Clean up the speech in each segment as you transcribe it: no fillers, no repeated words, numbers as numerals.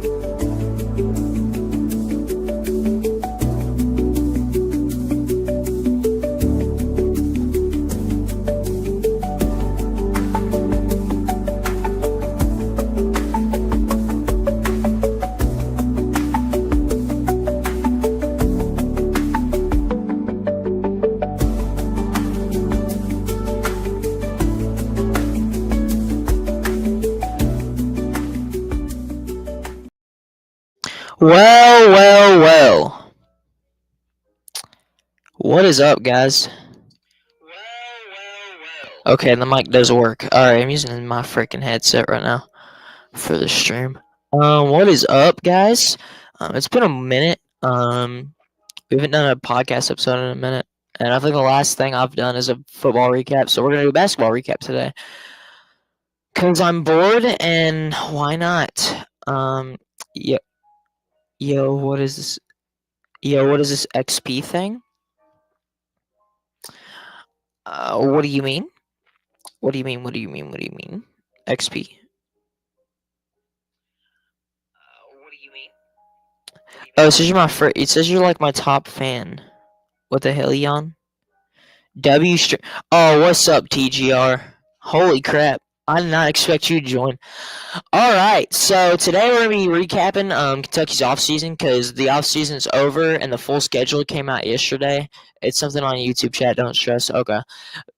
Well. What is up, guys? Okay, the mic does work. Alright, I'm using my freaking headset right now for the stream. What is up, guys? It's been a minute. We haven't done a podcast episode in a minute. And I think the last thing I've done is a football recap, so we're gonna do a basketball recap today. Cause I'm bored and why not? Yo, yo, what is this? Yo, what is this XP thing? What do you mean? What do you mean? What do you mean? What do you mean? XP. What do you mean? Oh, it says you're it says you're like my top fan. What the hell, Yon? Oh, what's up, TGR? Holy crap! I did not expect you to join. All right, so today we're gonna be recapping Kentucky's off season because the off season's over and the full schedule came out yesterday. It's something on YouTube chat. Don't stress. Okay,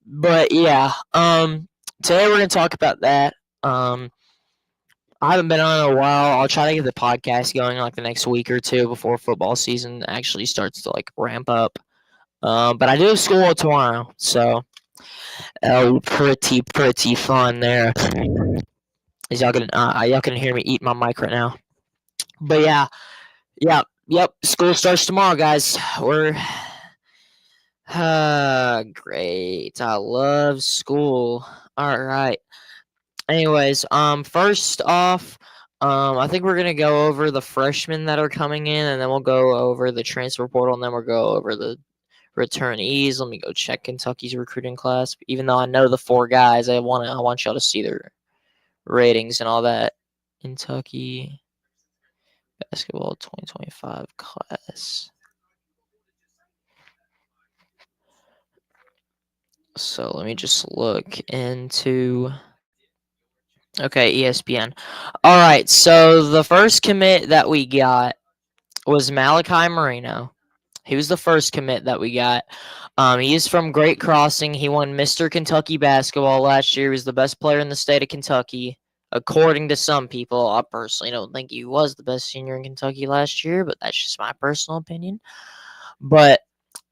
but yeah, today we're gonna talk about that. I haven't been on in a while. I'll try to get the podcast going like the next week or two before football season actually starts to like ramp up. But I do have school tomorrow, so it'll be pretty fun there. As y'all can hear me eat my mic right now. But yep. School starts tomorrow, guys. We're great. I love school. All right. Anyways, first off, I think we're gonna go over the freshmen that are coming in, and then we'll go over the transfer portal, and then we'll go over the returnees. Let me go check Kentucky's recruiting class. Even though I know the four guys, I want y'all to see their ratings and all that. Kentucky basketball 2025 class. So let me just look into. Okay, ESPN. All right, so the first commit that we got was Malachi Marino. He was the first commit that we got. He is from Great Crossing. He won Mr. Kentucky basketball last year. He was the best player in the state of Kentucky, according to some people. I personally don't think he was the best senior in Kentucky last year, but that's just my personal opinion. But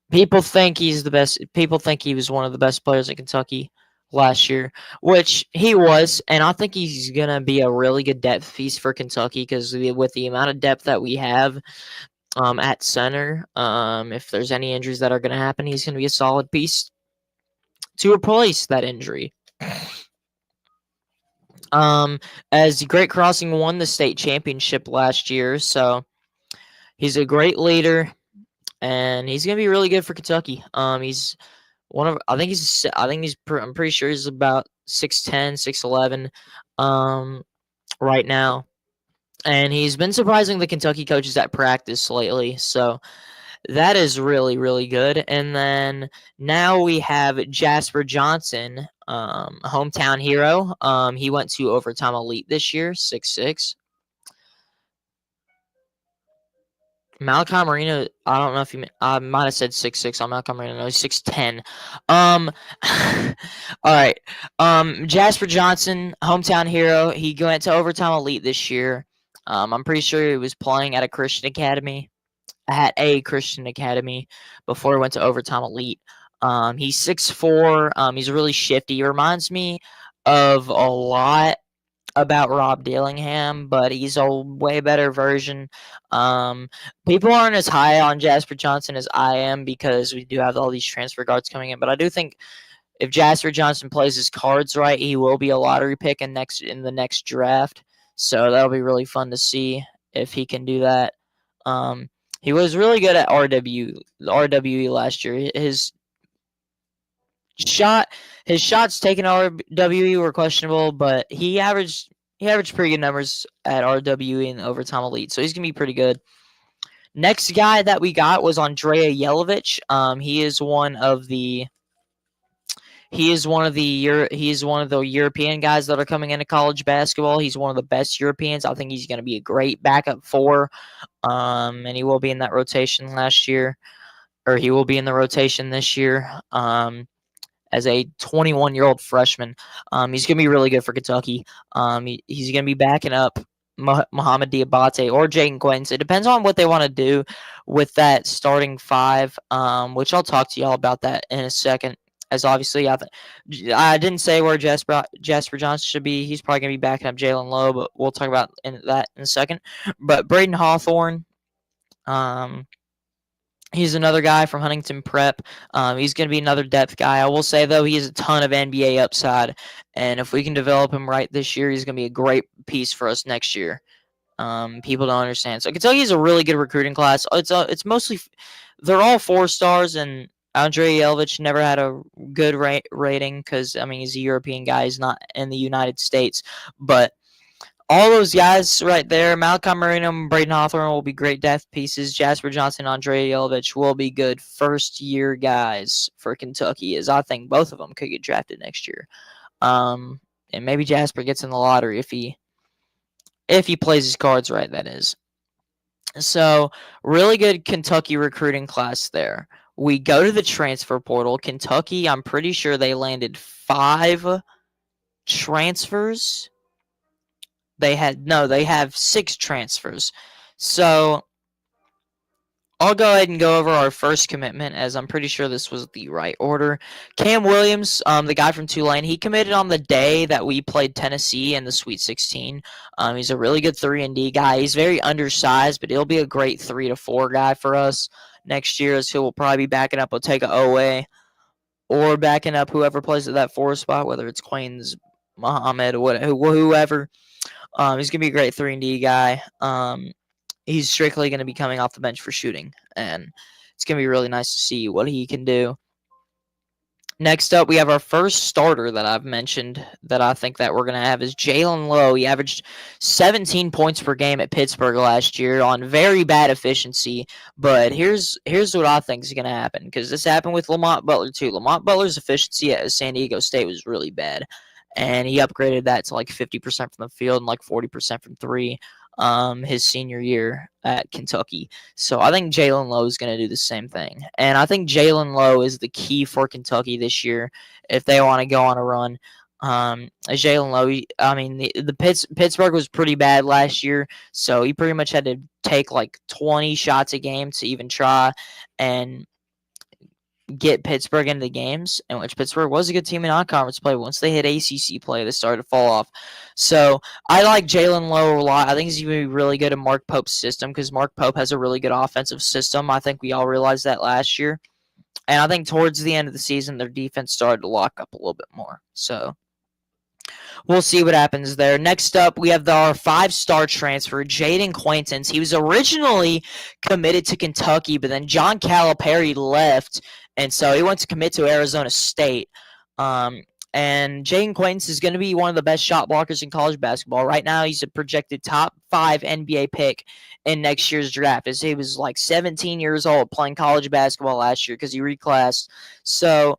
people think he's the best. People think he was one of the best players in Kentucky last year, which he was, and I think he's gonna be a really good depth piece for Kentucky because with the amount of depth that we have at center, if there's any injuries that are gonna happen, he's gonna be a solid piece to replace that injury. As Great Crossing won the state championship last year, so he's a great leader, and he's gonna be really good for Kentucky. He's one of I'm pretty sure he's about 6'10", 6'11", right now, and he's been surprising the Kentucky coaches at practice lately. So that is really, really good. And then now we have Jasper Johnson, hometown hero. He went to Overtime Elite this year, 6'6". Malachi Marino, I don't know if I might have said 6'6" on Malachi Marino. No, he's 6'10". All right. Jasper Johnson, hometown hero. He went to Overtime Elite this year. I'm pretty sure he was playing at a Christian academy. At a Christian academy before he went to Overtime Elite. He's 6'4". He's really shifty. He reminds me of a lot about Rob Dillingham, but he's a way better version. People aren't as high on Jasper Johnson as I am because we do have all these transfer guards coming in, but I do think if Jasper Johnson plays his cards right, he will be a lottery pick in the next draft. So that'll be really fun to see if he can do that. He was really good at RWE last year. His shots taken RWE were questionable, but he averaged he averaged pretty good numbers at RWE and overtime elite, so he's gonna be pretty good. Next guy that we got was Andrea Jelovic. He's one of the European guys that are coming into college basketball. He's one of the best Europeans. I think he's going to be a great backup four. And he will be in that rotation last year, or he will be in the rotation this year. As a 21-year-old freshman, he's going to be really good for Kentucky. He's going to be backing up Mohamed Diabate or Jaden Quaintance. It depends on what they want to do with that starting five, which I'll talk to y'all about that in a second. As obviously, I didn't say where Jasper Johnson should be. He's probably going to be backing up Jalen Lowe, but we'll talk about that in a second. But Braden Hawthorne, he's another guy from Huntington Prep. He's going to be another depth guy. I will say, though, he has a ton of NBA upside. And if we can develop him right this year, he's going to be a great piece for us next year. People don't understand. So Kentucky is a really good recruiting class. It's mostly – they're all 4 stars, and Andrei Jelovic never had a good rating because, I mean, he's a European guy. He's not in the United States. But all those guys right there, Malachi Marino and Braden Hawthorne will be great depth pieces. Jasper Johnson and Andrei Jelovic will be good first-year guys for Kentucky, as I think both of them could get drafted next year. And maybe Jasper gets in the lottery if he plays his cards right, that is. So, really good Kentucky recruiting class there. We go to the transfer portal. Kentucky, I'm pretty sure they landed 5 transfers. They have 6 transfers. So, I'll go ahead and go over our first commitment, as I'm pretty sure this was the right order. Cam Williams, the guy from Tulane, he committed on the day that we played Tennessee in the Sweet 16. He's a really good 3-and-D guy. He's very undersized, but he'll be a great 3 to 4 guy for us next year, as he will probably be backing up Otega Owe or backing up whoever plays at that 4 spot, whether it's Quains, Muhammad, or whoever. He's going to be a great 3-and-D guy. He's strictly going to be coming off the bench for shooting, and it's going to be really nice to see what he can do. Next up, we have our first starter that I've mentioned that I think that we're going to have is Jalen Lowe. He averaged 17 points per game at Pittsburgh last year on very bad efficiency, but here's what I think is going to happen, because this happened with Lamont Butler too. Lamont Butler's efficiency at San Diego State was really bad, and he upgraded that to like 50% from the field and like 40% from 3. His senior year at Kentucky. So I think Jalen Lowe is going to do the same thing. And I think Jalen Lowe is the key for Kentucky this year if they want to go on a run. Jalen Lowe, I mean, the Pittsburgh was pretty bad last year, so he pretty much had to take like 20 shots a game to even try and get Pittsburgh into the games, in which Pittsburgh was a good team in non-conference play. Once they hit ACC play, they started to fall off. So I like Jalen Lowe a lot. I think he's going to be really good in Mark Pope's system, because Mark Pope has a really good offensive system. I think we all realized that last year. And I think towards the end of the season, their defense started to lock up a little bit more. So we'll see what happens there. Next up, we have our 5-star transfer, Jaden Quaintance. He was originally committed to Kentucky, but then John Calipari left, and so he went to commit to Arizona State. And Jaden Quaintance is going to be one of the best shot blockers in college basketball. Right now, he's a projected top 5 NBA pick in next year's draft, as he was like 17 years old playing college basketball last year because he reclassed. So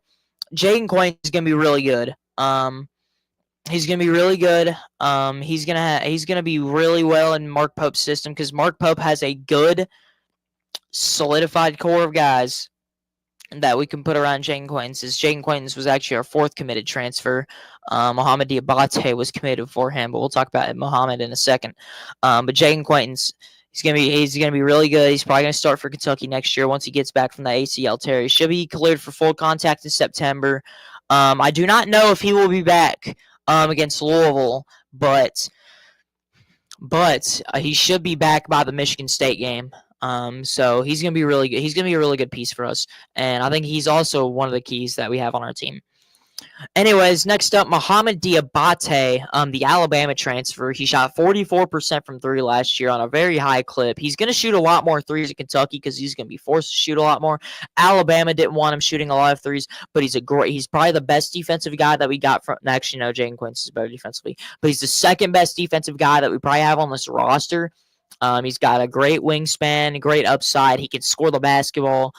Jaden Quaintance is going to be really good. He's going to be really good. He's going to be really well in Mark Pope's system, because Mark Pope has a good, solidified core of guys that we can put around Jaden Quaintance. Jaden Quaintance was actually our 4th committed transfer. Mohamed Diabate was committed for him, but we'll talk about Mohamed in a second. But Jaden Quaintance, he's gonna be really good. He's probably gonna start for Kentucky next year once he gets back from the ACL tear. He should be cleared for full contact in September. I do not know if he will be back against Louisville, but he should be back by the Michigan State game. So he's gonna be really good. He's gonna be a really good piece for us, and I think he's also one of the keys that we have on our team. Anyways, next up, Mohamed Diabate, the Alabama transfer. He shot 44% from three last year on a very high clip. He's going to shoot a lot more threes at Kentucky because he's going to be forced to shoot a lot more. Alabama didn't want him shooting a lot of threes, but he's probably the best defensive guy that we got from. Actually, no, Jaden Quince is better defensively, but he's the second best defensive guy that we probably have on this roster. He's got a great wingspan, great upside. He can score the basketball.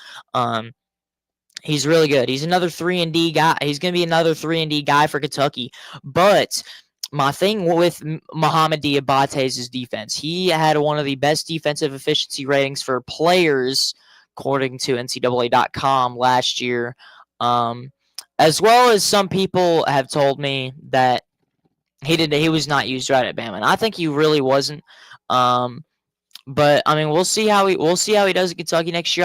He's really good. He's another 3-and-D guy. He's going to be another 3-and-D guy for Kentucky. But my thing with Mohamed Diabate is his defense. He had one of the best defensive efficiency ratings for players, according to NCAA.com last year. As well as some people have told me that he was not used right at Bama. And I think he really wasn't. But I mean, we'll see how he does at Kentucky next year.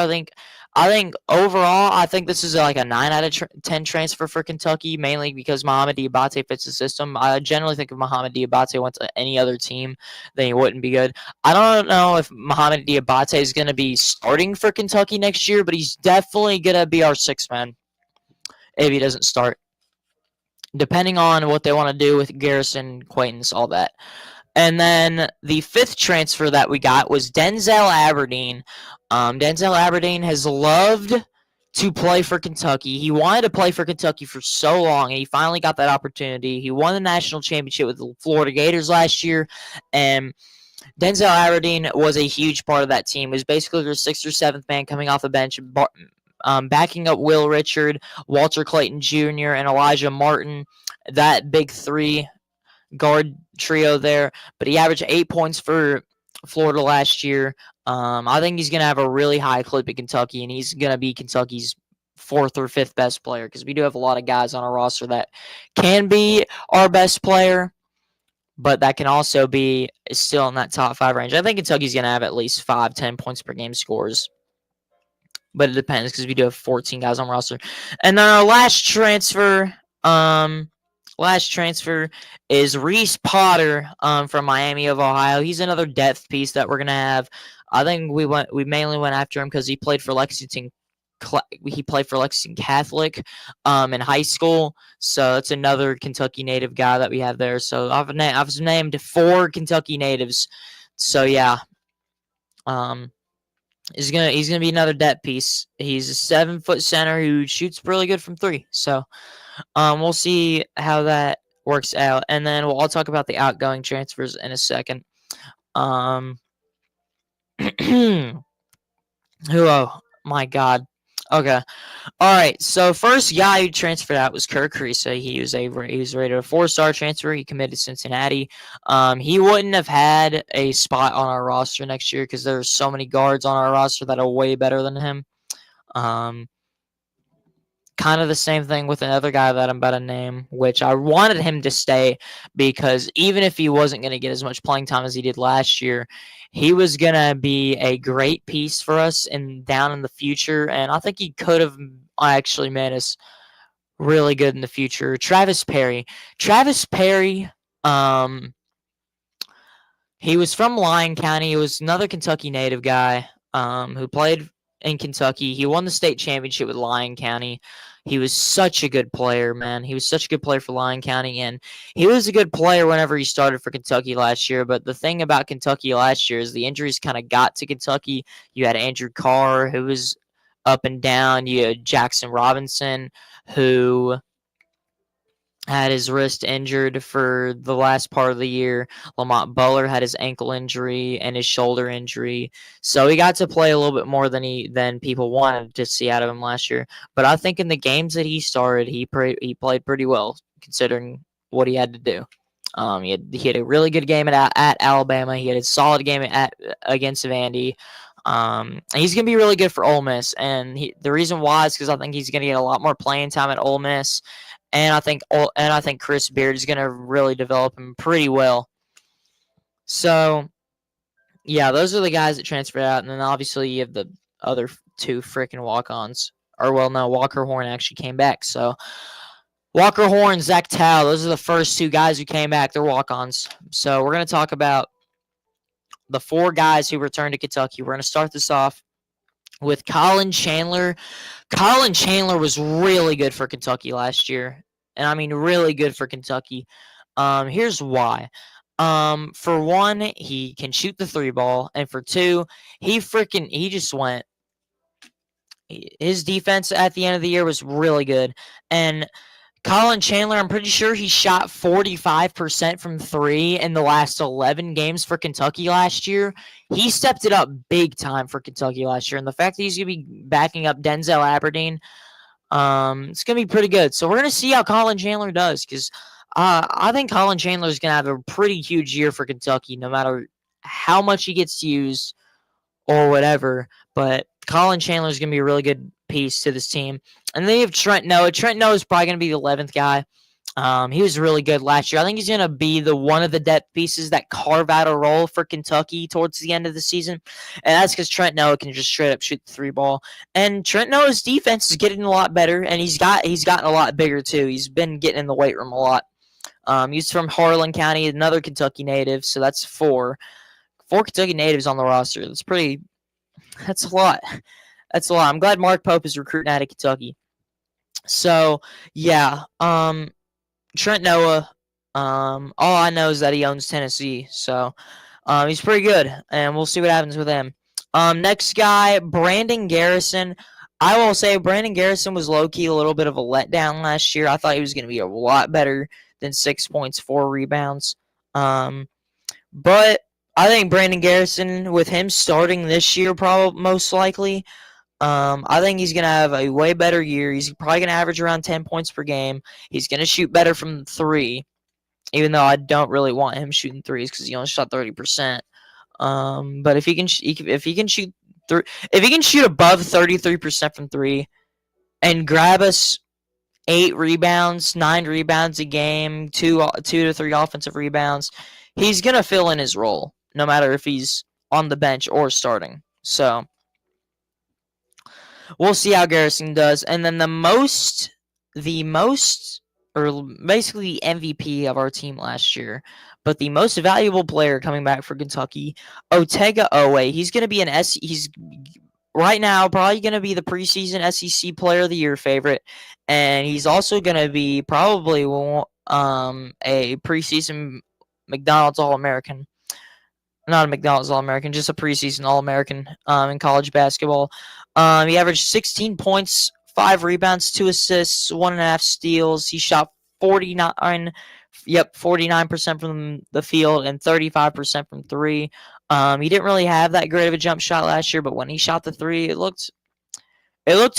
I think overall, I think this is like a 9 out of 10 transfer for Kentucky, mainly because Mohamed Diabate fits the system. I generally think if Mohamed Diabate went to any other team, then he wouldn't be good. I don't know if Mohamed Diabate is going to be starting for Kentucky next year, but he's definitely going to be our sixth man if he doesn't start, depending on what they want to do with Garrison, Quaintance, all that. And then the fifth transfer that we got was Denzel Aberdeen. Denzel Aberdeen has loved to play for Kentucky. He wanted to play for Kentucky for so long, and he finally got that opportunity. He won the national championship with the Florida Gators last year, and Denzel Aberdeen was a huge part of that team. He was basically their sixth or seventh man coming off the bench, backing up Will Richard, Walter Clayton Jr., and Elijah Martin. That big three guard trio there, but he averaged 8 points for Florida last year. I think he's going to have a really high clip at Kentucky, and he's going to be Kentucky's fourth or fifth best player because we do have a lot of guys on our roster that can be our best player, but that can also be still in that top 5 range. I think Kentucky's going to have at least 5-10 points per game scores, but it depends because we do have 14 guys on the roster. And then our last transfer is Reese Potter from Miami of Ohio. He's another depth piece that we're gonna have. I think we mainly went after him because he played for Lexington. He played for Lexington Catholic in high school, so it's another Kentucky native guy that we have there. So I've named 4 Kentucky natives. So yeah, he's gonna be another depth piece. He's a 7-foot center who shoots really good from 3. So. We'll see how that works out, and then I'll talk about the outgoing transfers in a second. Oh my God. Okay. All right. So first guy who transferred out was Kerr Kriisa. He was rated a 4-star transfer. He committed to Cincinnati. He wouldn't have had a spot on our roster next year because there's so many guards on our roster that are way better than him. Kind of the same thing with another guy that I'm about to name, which I wanted him to stay because even if he wasn't going to get as much playing time as he did last year, he was going to be a great piece for us down in the future, and I think he could have actually made us really good in the future. Travis Perry. He was from Lyon County. He was another Kentucky native guy who played in Kentucky. He won the state championship with Lyon County. He was such a good player, man. He was such a good player for Lyon County, and he was a good player whenever he started for Kentucky last year. But the thing about Kentucky last year is the injuries kind of got to Kentucky. You had Andrew Carr, who was up and down. You had Jackson Robinson, who had his wrist injured for the last part of the year. Lamont Buller had his ankle injury and his shoulder injury. So he got to play a little bit more than people wanted to see out of him last year. But I think in the games that he started, he played pretty well considering what he had to do. He had a really good game at Alabama. He had a solid game against Vandy. He's going to be really good for Ole Miss. And the reason why is because I think he's going to get a lot more playing time at Ole Miss. And I think Chris Beard is going to really develop him pretty well. So, yeah, those are the guys that transferred out. And then obviously you have the other 2 freaking walk-ons. Walker Horn actually came back. So, Walker Horn, Zach Tao, those are the first 2 guys who came back. They're walk-ons. So, we're going to talk about the 4 guys who returned to Kentucky. We're going to start this off with Colin Chandler. Colin Chandler was really good for Kentucky last year. and I mean really good for Kentucky. Here's why. For one, he can shoot the three ball, and for two, he just went. His defense at the end of the year was really good, and Colin Chandler, I'm pretty sure he shot 45% from three in the last 11 games for Kentucky last year. He stepped it up big time for Kentucky last year, and the fact that he's going to be backing up Denzel Aberdeen, it's going to be pretty good. So we're going to see how Colin Chandler does, because I think Colin Chandler is going to have a pretty huge year for Kentucky, no matter how much he gets used or whatever. But Colin Chandler is going to be a really good piece to this team. And then you have Trent Noah. Trent Noah is probably going to be the 11th guy. He was really good last year. I think he's going to be one of the depth pieces that carve out a role for Kentucky towards the end of the season. And that's because Trent Noah can just straight up shoot the three ball. And Trent Noah's defense is getting a lot better, and he's gotten a lot bigger too. He's been getting in the weight room a lot. He's from Harlan County, another Kentucky native, so that's four Kentucky natives on the roster. That's a lot. That's a lot. I'm glad Mark Pope is recruiting out of Kentucky. So, yeah. Trent Noah, all I know is that he owns Tennessee. So, he's pretty good, and we'll see what happens with him. Next guy, Brandon Garrison. I will say Brandon Garrison was low-key a little bit of a letdown last year. I thought he was going to be a lot better than 6 points, 4 rebounds. But I think Brandon Garrison, with him starting this year, probably most likely, I think he's going to have a way better year. He's probably going to average around 10 points per game. He's going to shoot better from three, even though I don't really want him shooting threes because he only shot 30%. But if he can shoot if he can shoot above 33% from three and grab us 8 rebounds, 9 rebounds a game, 2 to 3 offensive rebounds, he's going to fill in his role, no matter if he's on the bench or starting. So we'll see how Garrison does. And then or basically the MVP of our team last year, but the most valuable player coming back for Kentucky, Otega Oweh. He's going to be he's right now probably going to be the preseason SEC Player of the Year favorite, and he's also going to be probably a preseason McDonald's All-American. Not a McDonald's All-American, just a preseason All-American in college basketball. He averaged 16 points, 5 rebounds, 2 assists, 1.5 steals. He shot 49% from the field and 35% from three. He didn't really have that great of a jump shot last year, but when he shot the three, it looked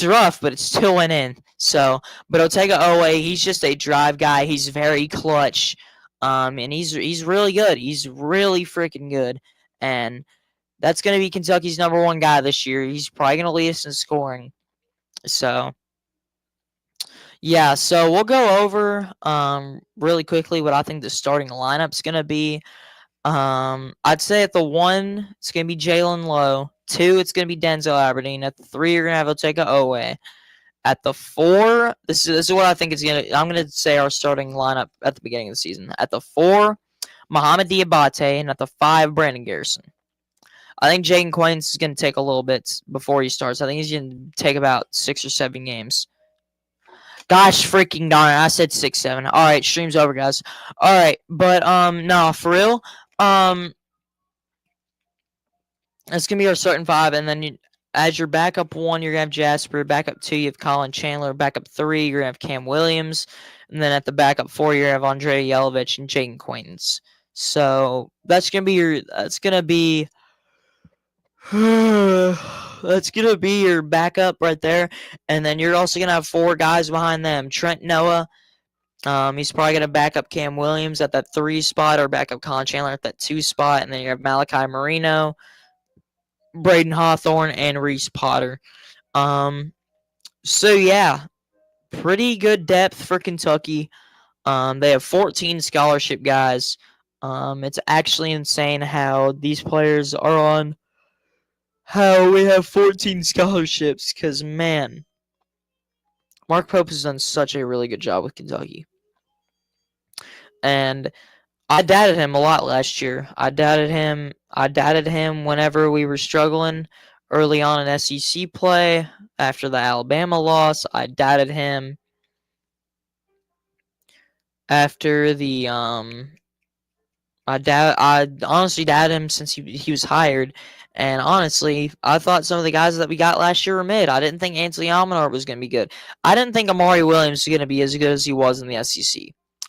rough, but it still went in. So, but Otega Oweh, he's just a drive guy. He's very clutch. And he's really good. He's really freaking good. And that's going to be Kentucky's number 1 guy this year. He's probably going to lead us in scoring. So, yeah. So we'll go over really quickly what I think the starting lineup's going to be. I'd say at the 1, it's going to be Jalen Lowe. 2, it's going to be Denzel Aberdeen. At the 3, you're going to have Otega Oweh. At the 4, this is what I think is going to... I'm going to say our starting lineup at the beginning of the season. At the 4, Mohamed Diabate. And at the 5, Brandon Garrison. I think Jaden Quains is going to take a little bit before he starts. I think he's going to take about 6 or 7 games. Gosh freaking darn it. I said 6, 7. All right, stream's over, guys. All right, but no, for real. It's going to be our starting 5, and then as your backup 1, you're going to have Jasper. Backup 2, you have Colin Chandler. Backup 3, you're going to have Cam Williams. And then at the backup 4, you're going to have Andre Yelovich and Jaden Quaintance. So that's going to be your backup right there. And then you're also going to have 4 guys behind them. Trent Noah. He's probably going to back up Cam Williams at that 3 spot or back up Colin Chandler at that 2 spot. And then you have Malachi Marino, Braden Hawthorne, and Reese Potter. So yeah, pretty good depth for Kentucky. They have 14 scholarship guys. It's actually insane how these players are on. How we have 14 scholarships, because man, Mark Pope has done such a really good job with Kentucky. And I doubted him a lot last year. I doubted him whenever we were struggling early on in SEC play after the Alabama loss. I doubted him after the I honestly doubted him since he was hired. And honestly, I thought some of the guys that we got last year were mid. I didn't think Anthony Almenard was going to be good. I didn't think Amari Williams was going to be as good as he was in the SEC.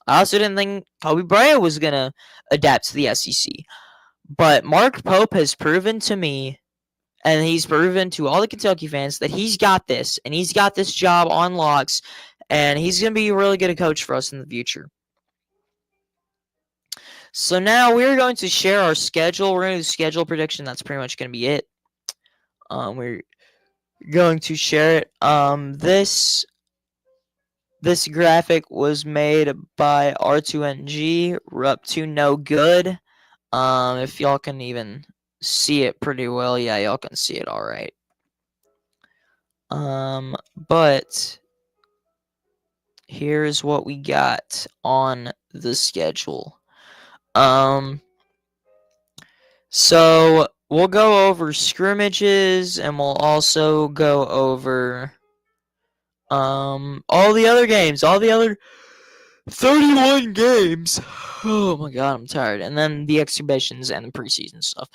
I also didn't think Kobe Bryant was going to adapt to the SEC. But Mark Pope has proven to me, and he's proven to all the Kentucky fans, that he's got this, and he's got this job on locks, and he's going to be really good a coach for us in the future. So now we're going to share our schedule. We're going to do schedule prediction. That's pretty much going to be it. We're going to share it. This graphic was made by R2NG. We're up to no good. If y'all can even see it pretty well, yeah, y'all can see it all right. But here's what we got on the schedule. So we'll go over scrimmages, and we'll also go over all the other games, all the other 31 games. Oh my god, I'm tired. And then the exhibitions and the preseason stuff.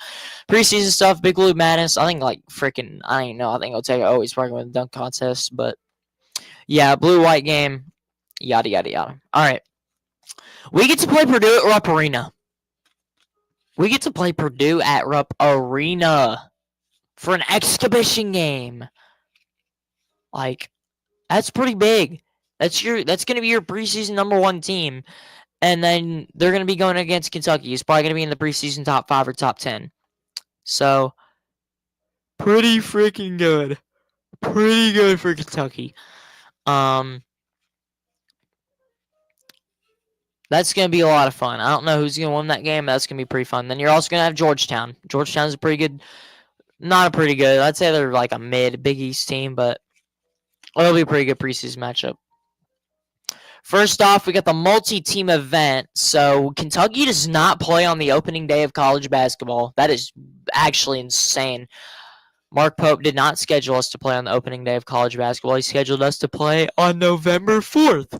Preseason stuff, Big Blue Madness. I think I don't even know. I think I'll take it. Oh, he's probably with the dunk contest, but yeah, blue white game. Yada yada yada. All right, we get to play Purdue at Rupp Arena. We get to play Purdue at Rupp Arena for an exhibition game. Like, that's pretty big. That's going to be your preseason number 1 team. And then they're going to be going against Kentucky. It's probably going to be in the preseason top 5 or top 10. So, pretty freaking good. Pretty good for Kentucky. That's going to be a lot of fun. I don't know who's going to win that game, but that's going to be pretty fun. Then you're also going to have Georgetown. Georgetown's a pretty good, not a pretty good. I'd say they're like a mid Big East team, but it'll be a pretty good preseason matchup. First off, we got the multi-team event. So Kentucky does not play on the opening day of college basketball. That is actually insane. Mark Pope did not schedule us to play on the opening day of college basketball. He scheduled us to play on November 4th.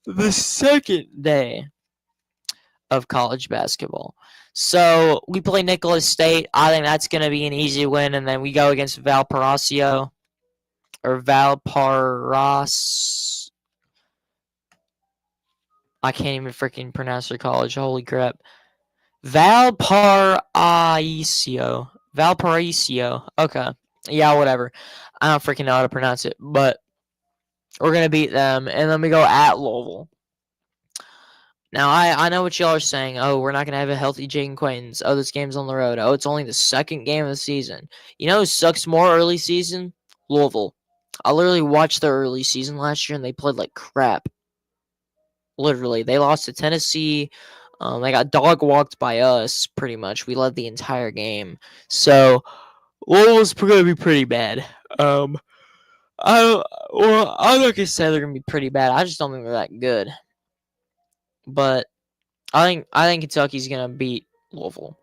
The second day of college basketball. So we play Nicholas State. I think that's going to be an easy win. And then we go against Valparaiso. Or Valparas. I can't even freaking pronounce their college. Holy crap. Valparaiso. Okay. Yeah, whatever. I don't freaking know how to pronounce it. But we're going to beat them. And then we go at Louisville. Now, I know what y'all are saying. Oh, we're not going to have a healthy Jaden Quaintance. Oh, this game's on the road. Oh, it's only the second game of the season. You know who sucks more early season? Louisville. I literally watched their early season last year, and they played like crap. Literally. They lost to Tennessee. They got dog-walked by us, pretty much. We led the entire game. So, Louisville's going to be pretty bad. I'm not going to say they're going to be pretty bad. I just don't think they're that good. But I think Kentucky's going to beat Louisville.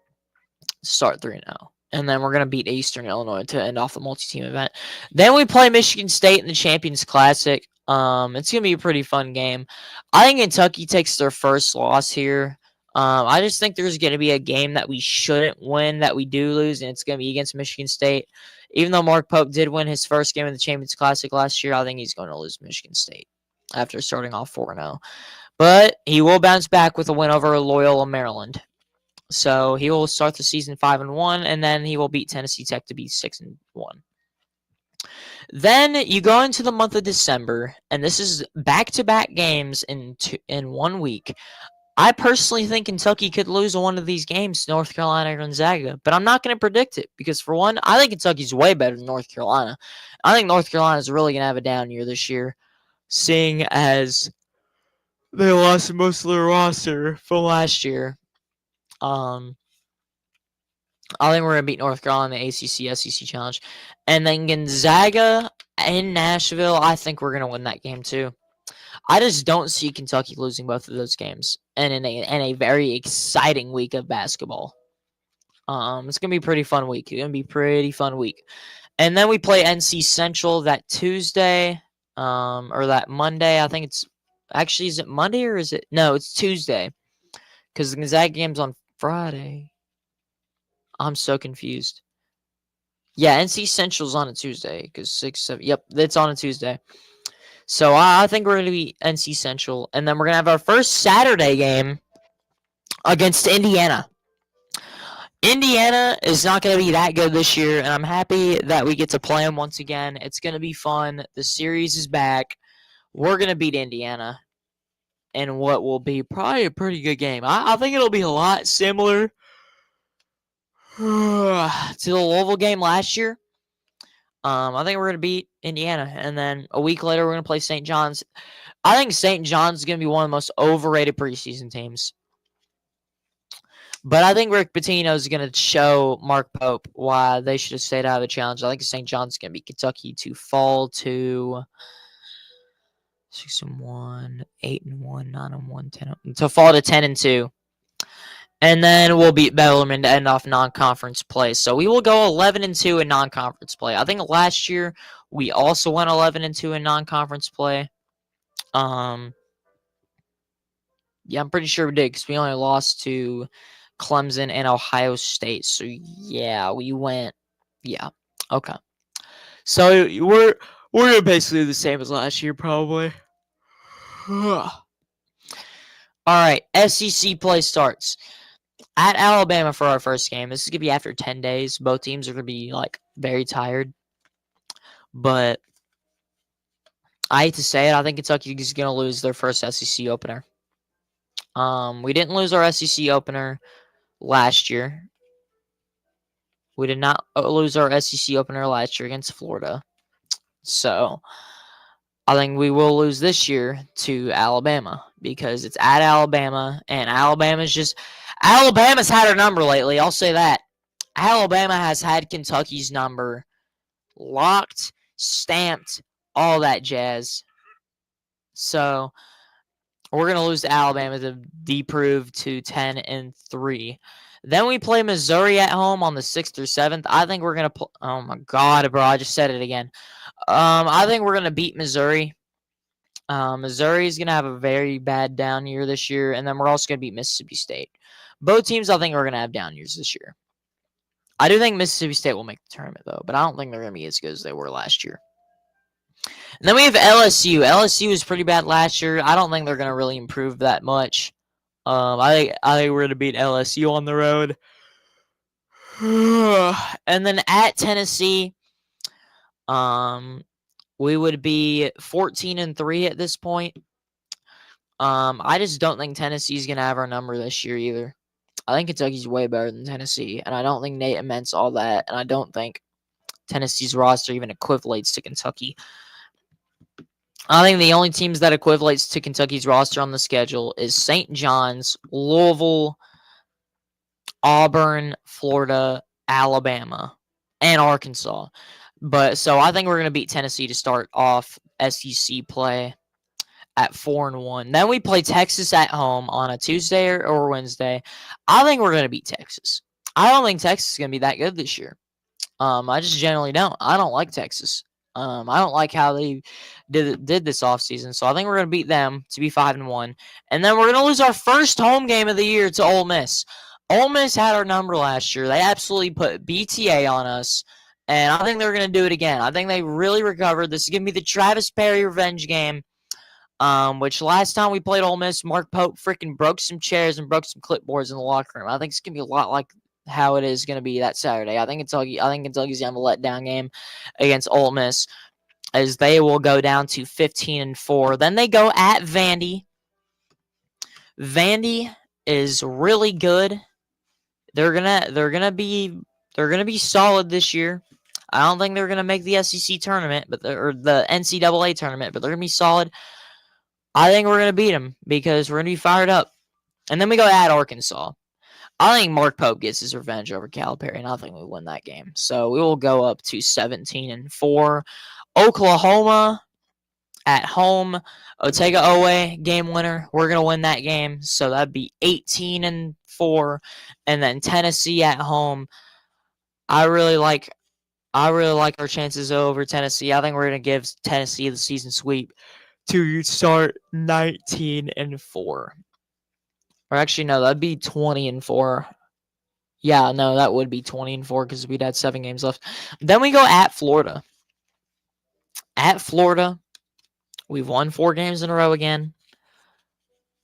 Start 3-0. And then we're going to beat Eastern Illinois to end off the multi-team event. Then we play Michigan State in the Champions Classic. It's going to be a pretty fun game. I think Kentucky takes their first loss here. I just think there's going to be a game that we shouldn't win that we do lose, and it's going to be against Michigan State. Even though Mark Pope did win his first game in the Champions Classic last year, I think he's going to lose Michigan State after starting off 4-0. But he will bounce back with a win over Loyola, Maryland. So he will start the season 5-1, and then he will beat Tennessee Tech to be 6-1. Then you go into the month of December, and this is back-to-back games in 1 week. I personally think Kentucky could lose one of these games to North Carolina or Gonzaga, but I'm not going to predict it because, for one, I think Kentucky's way better than North Carolina. I think North Carolina is really going to have a down year this year, seeing as they lost most of their roster from last year. I think we're going to beat North Carolina in the ACC SEC Challenge. And then Gonzaga in Nashville, I think we're going to win that game too. I just don't see Kentucky losing both of those games and in a very exciting week of basketball. It's going to be a pretty fun week. It's going to be a pretty fun week. And then we play NC Central that Tuesday or that Monday. I think it's Actually, is it Monday or is it? No, it's Tuesday. Because the Gonzaga game's on Friday. I'm so confused. Yeah, NC Central's on a Tuesday. Because 6, 7. Yep, it's on a Tuesday. So I think we're going to be NC Central. And then we're going to have our first Saturday game against Indiana. Indiana is not going to be that good this year, and I'm happy that we get to play them once again. It's going to be fun. The series is back. We're going to beat Indiana in what will be probably a pretty good game. I think it'll be a lot similar to the Louisville game last year. I think we're going to beat Indiana, and then a week later, we're going to play St. John's. I think St. John's is going to be one of the most overrated preseason teams. But I think Rick Pitino is going to show Mark Pope why they should have stayed out of the challenge. I think St. John's is going to be Kentucky to fall to 6-1, 8-1, 9-1, 10 to fall to 10-2. And then we'll beat Bellarmine to end off non-conference play. So we will go 11-2 in non-conference play. I think last year we also went 11-2 in non-conference play. Yeah, I'm pretty sure we did because we only lost to Clemson and Ohio State. So yeah, we went. Yeah, okay. So we're basically the same as last year, probably. All right, SEC play starts at Alabama for our first game. This is gonna be after 10 days. Both teams are gonna be like very tired, but I hate to say it. I think Kentucky is gonna lose their first SEC opener. We didn't lose our SEC opener last year. We did not lose our SEC opener last year against Florida. So I think we will lose this year to Alabama because it's at Alabama, and Alabama's had our number lately. I'll say that. Alabama has had Kentucky's number locked, stamped, all that jazz. So we're going to lose to Alabama to deprove to 10-3. Then we play Missouri at home on the 6th or 7th. I think we're going to oh my God, bro, I just said it again. I think we're going to beat Missouri. Missouri is going to have a very bad down year this year, and then we're also going to beat Mississippi State. Both teams, I think, are going to have down years this year. I do think Mississippi State will make the tournament, though, but I don't think they're going to be as good as they were last year. And then we have LSU. LSU was pretty bad last year. I don't think they're going to really improve that much. I think we're going to beat LSU on the road. And then at Tennessee, we would be 14-3 at this point. I just don't think Tennessee's going to have our number this year either. I think Kentucky's way better than Tennessee, and I don't think Nate immense all that, and I don't think Tennessee's roster even equivalates to Kentucky. I think the only teams that equivalates to Kentucky's roster on the schedule is St. John's, Louisville, Auburn, Florida, Alabama, and Arkansas. But so I think we're going to beat Tennessee to start off SEC play at 4-1. Then we play Texas at home on a Tuesday or Wednesday. I think we're going to beat Texas. I don't think Texas is going to be that good this year. I just generally don't. I don't like Texas. I don't like how they did this offseason. So I think we're going to beat them to be 5-1. And then we're going to lose our first home game of the year to Ole Miss. Ole Miss had our number last year. They absolutely put BTA on us. And I think they're going to do it again. I think they really recovered. This is going to be the Travis Perry revenge game. Which last time we played Ole Miss, Mark Pope freaking broke some chairs and broke some clipboards in the locker room. I think it's going to be a lot like how it is going to be that Saturday. I think Kentucky's going to have a letdown game against Ole Miss as they will go down to 15-4. Then they go at Vandy. Vandy is really good. They're gonna be solid this year. I don't think they're gonna make the SEC tournament, or the NCAA tournament, but they're gonna be solid. I think we're gonna beat them because we're gonna be fired up. And then we go at Arkansas. I think Mark Pope gets his revenge over Calipari, and I think we win that game. So we will go up to 17-4. Oklahoma at home. Otega Owe, game winner. We're going to win that game. So that'd be 18-4. And then Tennessee at home. I really like our chances over Tennessee. I think we're going to give Tennessee the season sweep to start 19-4. Or actually, no, that'd be 20-4. Yeah, no, that would be 20-4 because we'd had 7 games left. Then we go at Florida. At Florida, we've won 4 games in a row again.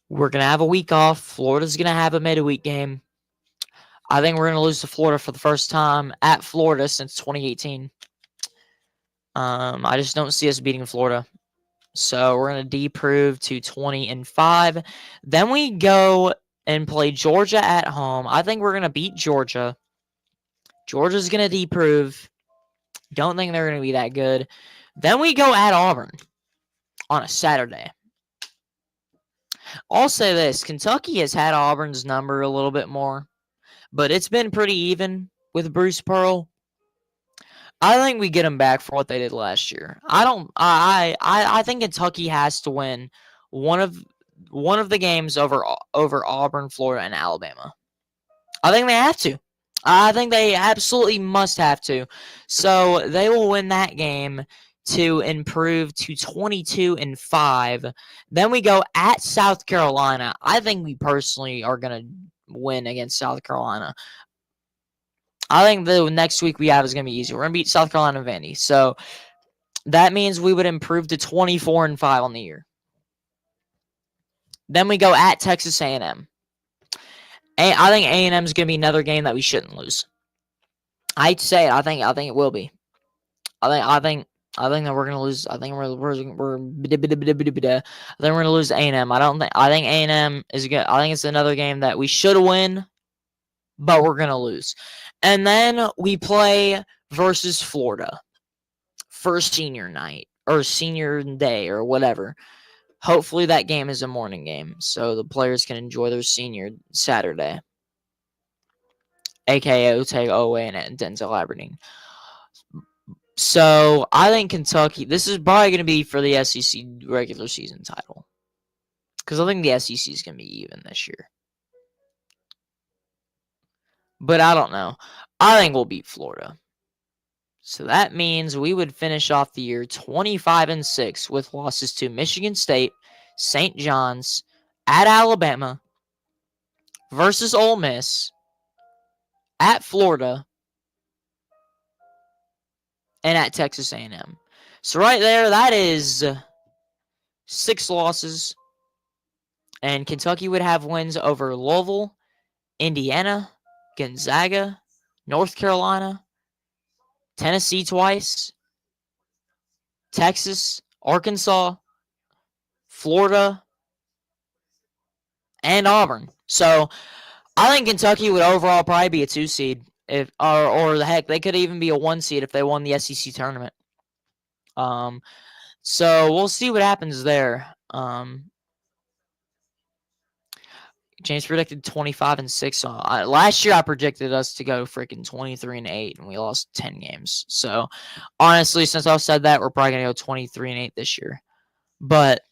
We're going to have a week off. Florida's going to have a midweek game. I think we're going to lose to Florida for the first time at Florida since 2018. I just don't see us beating Florida. So we're going to deprove to 20-5. Then we go and play Georgia at home. I think we're going to beat Georgia. Georgia's going to deprove. Don't think they're going to be that good. Then we go at Auburn on a Saturday. I'll say this. Kentucky has had Auburn's number a little bit more, but it's been pretty even with Bruce Pearl. I think we get them back for what they did last year. I think Kentucky has to win one of the games over Auburn, Florida, and Alabama. I think they have to. I think they absolutely must have to. So they will win that game to improve to 22-5. Then we go at South Carolina. I think we personally are going to win against South Carolina. I think the next week we have is going to be easy. We're going to beat South Carolina and Vandy. So that means we would improve to 24-5 on the year. Then we go at Texas A&M. I think A&M is going to be another game that we shouldn't lose. I hate to say it. I think it will be. I think that we're going to lose. I think we're going to lose A&M. I think A&M is good. I think it's another game that we should win, but we're going to lose. And then we play versus Florida for senior night or senior day or whatever. Hopefully that game is a morning game so the players can enjoy their senior Saturday. A.K.A. Ote and Denzel Aberdeen. So I think Kentucky, this is probably going to be for the SEC regular season title. Because I think the SEC is going to be even this year. But I don't know. I think we'll beat Florida. So that means we would finish off the year 25-6 with losses to Michigan State, St. John's, at Alabama, versus Ole Miss, at Florida, and at Texas A&M. So right there, that is 6 losses. And Kentucky would have wins over Louisville, Indiana, Gonzaga, North Carolina, Tennessee twice, Texas, Arkansas, Florida, and Auburn. So I think Kentucky would overall probably be a 2 seed, or the heck, they could even be a 1 seed if they won the SEC tournament. So we'll see what happens there. James predicted 25-6. Last year I predicted us to go freaking 23-8, and we lost 10 games. So honestly, since I said that, we're probably gonna go 23-8 this year. But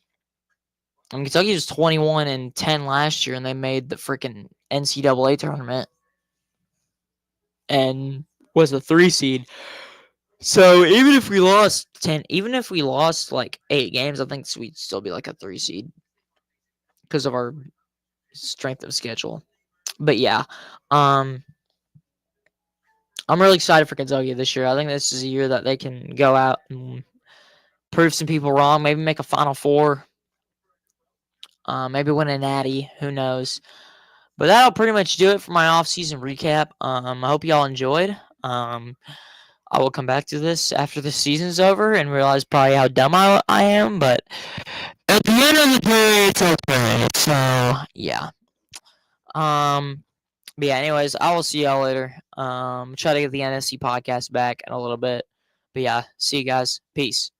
Kentucky was 21-10 last year, and they made the freaking NCAA tournament and was a 3 seed. So even if we lost like 8 games, I think we'd still be like a 3 seed because of our strength of schedule. But yeah, I'm really excited for Kentucky this year. I think this is a year that they can go out and prove some people wrong, maybe make a Final Four, maybe win a Natty, who knows. But that'll pretty much do it for my off-season recap. I hope y'all enjoyed. I will come back to this after the season's over and realize probably how dumb I am, but at the end of the day, it's okay. So, yeah. But yeah, anyways, I will see y'all later. Try to get the NSC podcast back in a little bit. But yeah, see you guys. Peace.